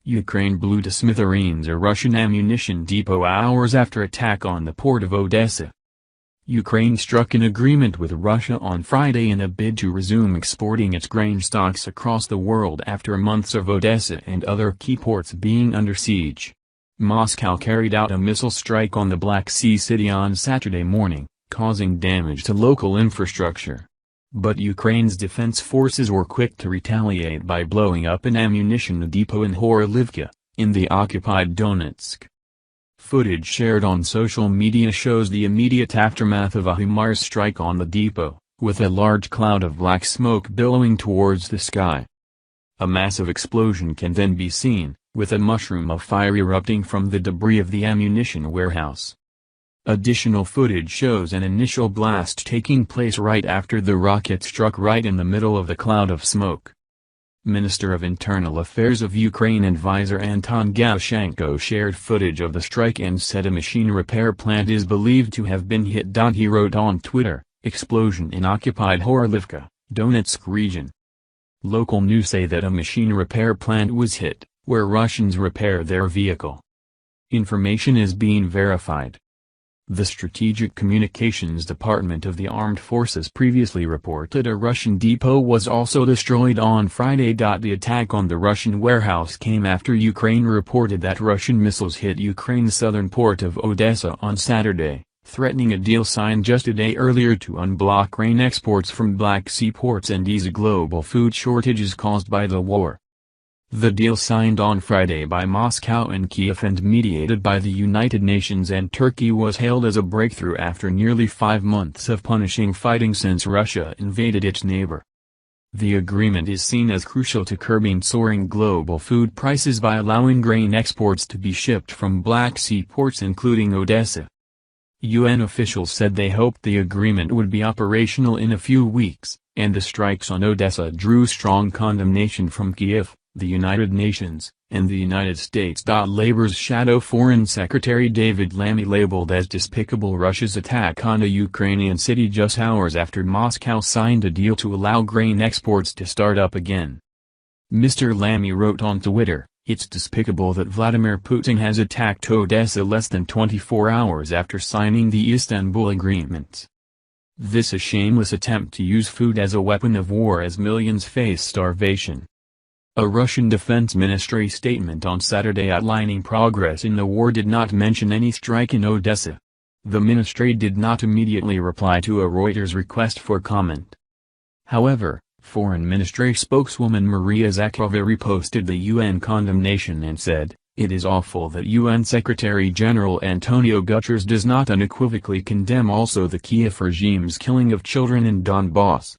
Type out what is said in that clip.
Ukraine blew to smithereens a Russian ammunition depot hours after attack on the port of Odesa. Ukraine struck an agreement with Russia on Friday in a bid to resume exporting its grain stocks across the world after months of Odesa and other key ports being under siege. Moscow carried out a missile strike on the Black Sea city on Saturday morning, causing damage to local infrastructure. But Ukraine's defense forces were quick to retaliate by blowing up an ammunition depot in Horlivka, in the occupied Donetsk. Footage shared on social media shows the immediate aftermath of a HIMARS strike on the depot, with a large cloud of black smoke billowing towards the sky. A massive explosion can then be seen, with a mushroom of fire erupting from the debris of the ammunition warehouse. Additional footage shows an initial blast taking place right after the rocket struck right in the middle of the cloud of smoke. Minister of Internal Affairs of Ukraine advisor Anton Gashenko shared footage of the strike and said a machine repair plant is believed to have been hit. He wrote on Twitter, "Explosion in occupied Horlivka, Donetsk region." Local news say that a machine repair plant was hit, where Russians repair their vehicle. Information is being verified. The Strategic Communications Department of the Armed Forces previously reported a Russian depot was also destroyed on Friday. The attack on the Russian warehouse came after Ukraine reported that Russian missiles hit Ukraine's southern port of Odesa on Saturday, threatening a deal signed just a day earlier to unblock grain exports from Black Sea ports and ease global food shortages caused by the war. The deal signed on Friday by Moscow and Kiev and mediated by the United Nations and Turkey was hailed as a breakthrough after nearly 5 months of punishing fighting since Russia invaded its neighbor. The agreement is seen as crucial to curbing soaring global food prices by allowing grain exports to be shipped from Black Sea ports including Odesa. UN officials said they hoped the agreement would be operational in a few weeks, and the strikes on Odesa drew strong condemnation from Kiev, the United Nations, and the United States. Labor's shadow Foreign Secretary David Lammy labeled as despicable Russia's attack on a Ukrainian city just hours after Moscow signed a deal to allow grain exports to start up again. Mr. Lammy wrote on Twitter, "It's despicable that Vladimir Putin has attacked Odesa less than 24 hours after signing the Istanbul Agreement. This a shameless attempt to use food as a weapon of war as millions face starvation." A Russian Defense Ministry statement on Saturday outlining progress in the war did not mention any strike in Odesa. The ministry did not immediately reply to a Reuters request for comment. However, Foreign Ministry spokeswoman Maria Zakharova reposted the UN condemnation and said, "It is awful that UN Secretary-General Antonio Guterres does not unequivocally condemn also the Kiev regime's killing of children in Donbass."